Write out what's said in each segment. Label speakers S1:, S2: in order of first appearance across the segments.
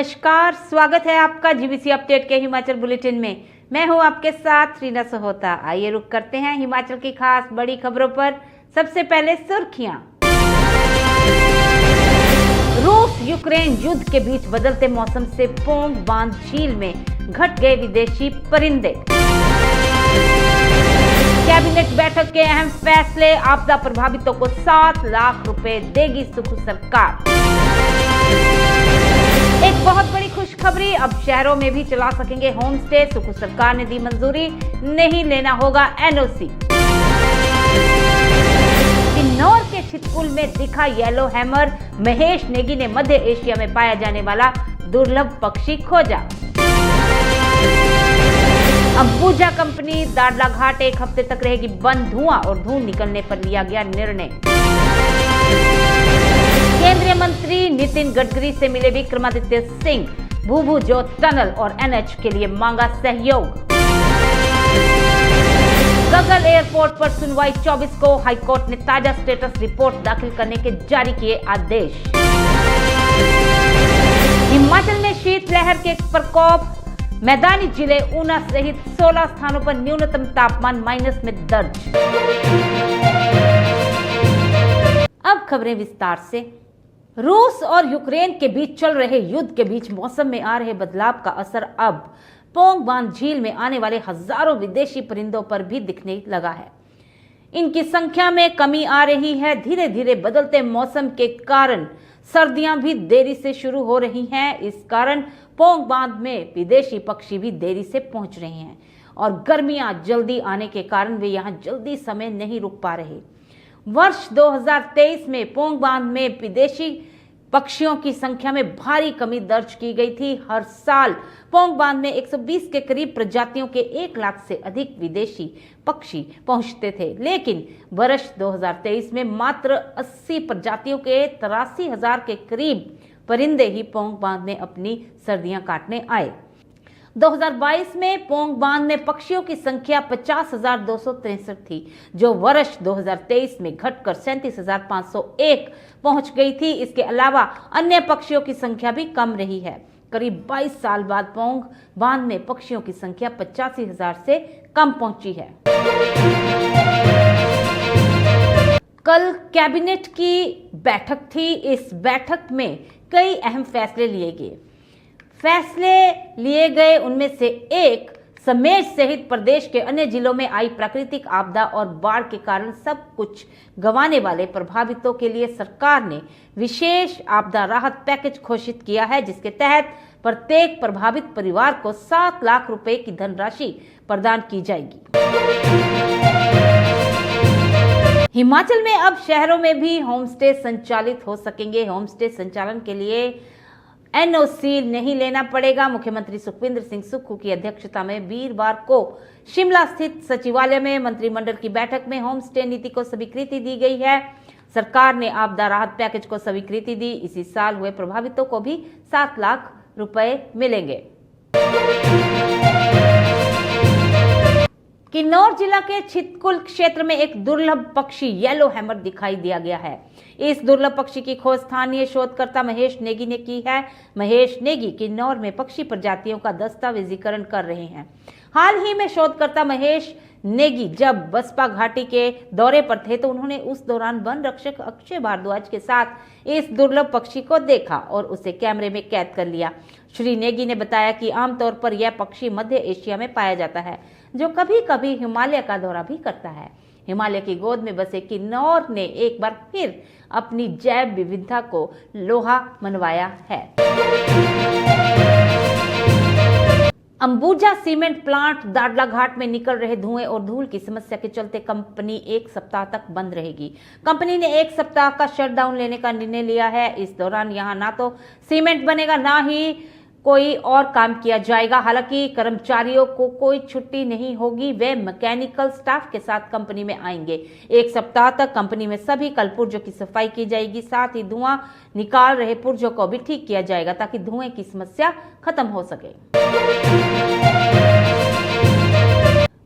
S1: नमस्कार, स्वागत है आपका जीबीसी अपडेट के हिमाचल बुलेटिन में। मैं हूं आपके साथ रीना सहोता। आइए रुक करते हैं हिमाचल की खास बड़ी खबरों पर। सबसे पहले सुर्खियां। रूस यूक्रेन युद्ध के बीच बदलते मौसम से पोंग बांध झील में घट गए विदेशी परिंदे। कैबिनेट बैठक के अहम फैसले, आपदा प्रभावितों को 7 लाख रुपए देगी सुक्खू सरकार। एक बहुत बड़ी खुशखबरी, अब शहरों में भी चला सकेंगे होम स्टे। सुक्खू सरकार ने दी मंजूरी, नहीं लेना होगा एनओसी। किन्नौर के छितकुल में दिखा येलो हैमर, महेश नेगी ने मध्य एशिया में पाया जाने वाला दुर्लभ पक्षी खोजा। अंबुजा कंपनी दाड़ला घाट 1 हफ्ते तक रहेगी बंद, धुआं और धूल निकलने पर लिया गया निर्णय। केंद्रीय मंत्री नितिन गडकरी से मिले विक्रमादित्य सिंह, भूभू जोत टनल और एनएच के लिए मांगा सहयोग। गगल एयरपोर्ट पर सुनवाई 24 को, हाईकोर्ट ने ताजा स्टेटस रिपोर्ट दाखिल करने के जारी किए आदेश। हिमाचल में शीतलहर के प्रकोप, मैदानी जिले ऊना सहित 16 स्थानों पर न्यूनतम तापमान माइनस में दर्ज। अब खबरें विस्तार से। रूस और यूक्रेन के बीच चल रहे युद्ध के बीच मौसम में आ रहे बदलाव का असर अब पोंग बांध झील में आने वाले हजारों विदेशी परिंदों पर भी दिखने लगा है। इनकी संख्या में कमी आ रही है। धीरे धीरे बदलते मौसम के कारण सर्दियां भी देरी से शुरू हो रही हैं। इस कारण पोंग बांध में विदेशी पक्षी भी देरी से पहुंच रहे हैं और गर्मियां जल्दी आने के कारण वे यहां जल्दी समय नहीं रुक पा रहे। वर्ष 2023 में पोंग बांध में विदेशी पक्षियों की संख्या में भारी कमी दर्ज की गई थी। हर साल पोंग बांध में 120 के करीब प्रजातियों के 1 लाख से अधिक विदेशी पक्षी पहुंचते थे, लेकिन वर्ष 2023 में मात्र 80 प्रजातियों के 83,000 के करीब परिंदे ही पोंग बांध में अपनी सर्दियां काटने आए। 2022 में पोंग बांध में पक्षियों की संख्या 50,263 थी, जो वर्ष 2023 में घटकर 37,501 पहुंच गई थी। इसके अलावा अन्य पक्षियों की संख्या भी कम रही है। करीब 22 साल बाद पोंग बांध में पक्षियों की संख्या 85,000 से कम पहुंची है। कल कैबिनेट की बैठक थी। इस बैठक में कई अहम फैसले लिए गए। उनमें से एक, समेत सहित प्रदेश के अन्य जिलों में आई प्राकृतिक आपदा और बाढ़ के कारण सब कुछ गंवाने वाले प्रभावितों के लिए सरकार ने विशेष आपदा राहत पैकेज घोषित किया है, जिसके तहत प्रत्येक प्रभावित परिवार को 7 लाख रुपए की धनराशि प्रदान की जाएगी। हिमाचल में अब शहरों में भी होम स्टे संचालित हो सकेंगे। होम स्टे संचालन के लिए एनओसी नहीं लेना पड़ेगा। मुख्यमंत्री सुखविंदर सिंह सुक्खू की अध्यक्षता में वीरवार को शिमला स्थित सचिवालय में मंत्रिमंडल की बैठक में होम स्टे नीति को स्वीकृति दी गई है। सरकार ने आपदा राहत पैकेज को स्वीकृति दी। इसी साल हुए प्रभावितों को भी 7 लाख रुपए मिलेंगे। किन्नौर जिला के छितकुल क्षेत्र में एक दुर्लभ पक्षी येलो हैमर दिखाई दिया गया है। इस दुर्लभ पक्षी की खोज स्थानीय शोधकर्ता महेश नेगी ने की है। महेश नेगी किन्नौर में पक्षी प्रजातियों का दस्तावेजीकरण कर रहे हैं। हाल ही में शोधकर्ता महेश नेगी जब बसपा घाटी के दौरे पर थे तो उन्होंने उस दौरान वन रक्षक अक्षय भारद्वाज के साथ इस दुर्लभ पक्षी को देखा और उसे कैमरे में कैद कर लिया। श्री नेगी ने बताया कि आमतौर पर यह पक्षी मध्य एशिया में पाया जाता है, जो कभी कभी हिमालय का दौरा भी करता है। हिमालय की गोद में बसे किन्नौर ने एक बार फिर अपनी जैव विविधता को लोहा मनवाया है। अंबुजा सीमेंट प्लांट दाड़ला घाट में निकल रहे धुएं और धूल की समस्या के चलते कंपनी 1 सप्ताह तक बंद रहेगी। कंपनी ने 1 सप्ताह का शटडाउन लेने का निर्णय लिया है। इस दौरान यहां ना तो सीमेंट बनेगा, ना ही कोई और काम किया जाएगा। हालांकि कर्मचारियों को कोई छुट्टी नहीं होगी, वे मैकेनिकल स्टाफ के साथ कंपनी में आएंगे। 1 सप्ताह तक कंपनी में सभी कलपुर्जों की सफाई की जाएगी। साथ ही धुआं निकाल रहे पुर्जों को भी ठीक किया जाएगा ताकि धुएं की समस्या खत्म हो सके।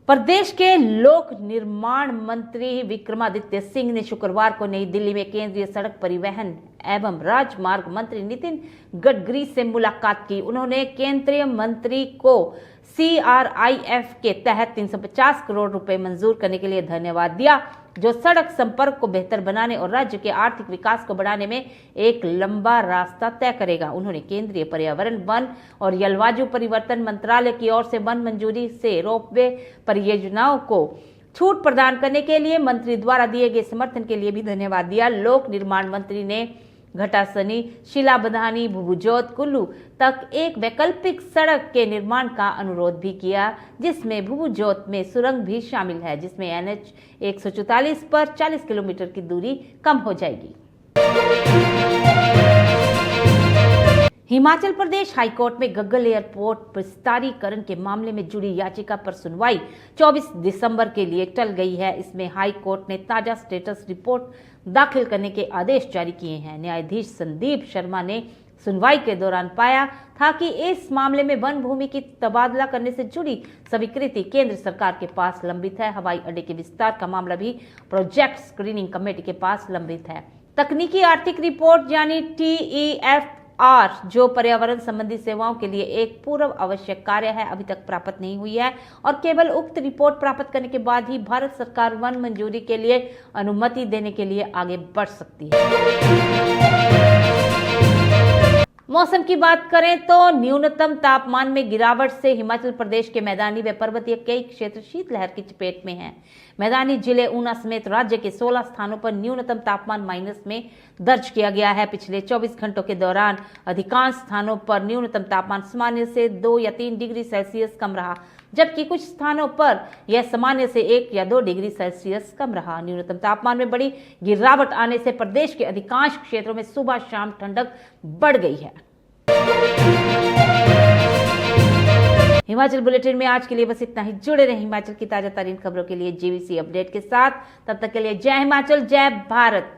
S1: प्रदेश के लोक निर्माण मंत्री विक्रमादित्य सिंह ने शुक्रवार को नई दिल्ली में केंद्रीय सड़क परिवहन एवं राजमार्ग मंत्री नितिन गडकरी से मुलाकात की। उन्होंने केंद्रीय मंत्री को CRIF के तहत 350 करोड़ रुपए मंजूर करने के लिए धन्यवाद दिया, जो सड़क संपर्क को बेहतर बनाने और राज्य के आर्थिक विकास को बढ़ाने में एक लंबा रास्ता तय करेगा। उन्होंने केंद्रीय पर्यावरण, वन और जलवायु परिवर्तन मंत्रालय की ओर से वन मंजूरी से रोपवे परियोजनाओं को छूट प्रदान करने के लिए मंत्री द्वारा दिए गए समर्थन के लिए भी धन्यवाद दिया। लोक निर्माण मंत्री ने घटासनी, शिलाबधानी, भुभुजोत, कुल्लू तक एक वैकल्पिक सड़क के निर्माण का अनुरोध भी किया, जिसमें भुभुजोत में सुरंग भी शामिल है, जिसमें NH 144 पर 40 किलोमीटर की दूरी कम हो जाएगी। हिमाचल प्रदेश हाईकोर्ट में गग्गल एयरपोर्ट विस्तारीकरण के मामले में जुड़ी याचिका पर सुनवाई 24 दिसंबर के लिए टल गई है। इसमें हाईकोर्ट ने ताजा स्टेटस रिपोर्ट दाखिल करने के आदेश जारी किए हैं। न्यायाधीश संदीप शर्मा ने सुनवाई के दौरान पाया था कि इस मामले में वन भूमि की तबादला करने से जुड़ी स्वीकृति केंद्र सरकार के पास लंबित है। हवाई अड्डे के विस्तार का मामला भी प्रोजेक्ट स्क्रीनिंग कमेटी के पास लंबित है। तकनीकी आर्थिक रिपोर्ट यानी TEFR, जो पर्यावरण संबंधी सेवाओं के लिए एक पूर्व आवश्यक कार्य है, अभी तक प्राप्त नहीं हुई है और केवल उक्त रिपोर्ट प्राप्त करने के बाद ही भारत सरकार वन मंजूरी के लिए अनुमति देने के लिए आगे बढ़ सकती है। मौसम की बात करें तो न्यूनतम तापमान में गिरावट से हिमाचल प्रदेश के मैदानी व पर्वतीय कई क्षेत्र शीतलहर की चपेट में हैं। मैदानी जिले ऊना समेत राज्य के 16 स्थानों पर न्यूनतम तापमान माइनस में दर्ज किया गया है। पिछले 24 घंटों के दौरान अधिकांश स्थानों पर न्यूनतम तापमान सामान्य से 2 या 3 डिग्री सेल्सियस कम रहा, जबकि कुछ स्थानों पर यह सामान्य से 1 या 2 डिग्री सेल्सियस कम रहा। न्यूनतम तापमान में बड़ी गिरावट आने से प्रदेश के अधिकांश क्षेत्रों में सुबह शाम ठंडक बढ़ गई है। हिमाचल बुलेटिन में आज के लिए बस इतना ही। जुड़े रहें हिमाचल की ताजा तरीन खबरों के लिए JVC अपडेट के साथ। तब तक के लिए जय हिमाचल, जय भारत।